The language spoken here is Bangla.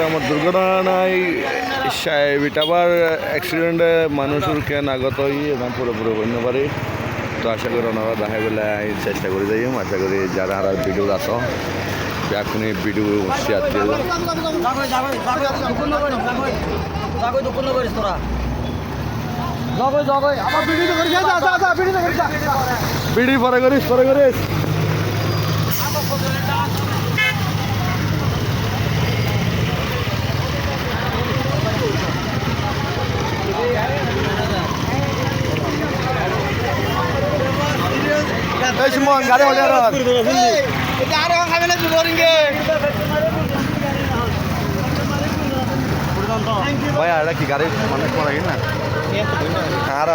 আমার দুর্ঘটনায় বিটাবার অ্যাক্সিডেন্টে মানুষের কেন আগত পুরোপুরি বন্য পারি তো আশা করি ওনারা দেখা গেলে চেষ্টা করে যাই আশা করি যারা আর ভিডিও আছো এখনই ভিডিও শেয়ার দিয়ে ভিডিও পরে করিস গাড়ি হলে ভাই আর কি গাড়ি মানুষ মারা গেল না আর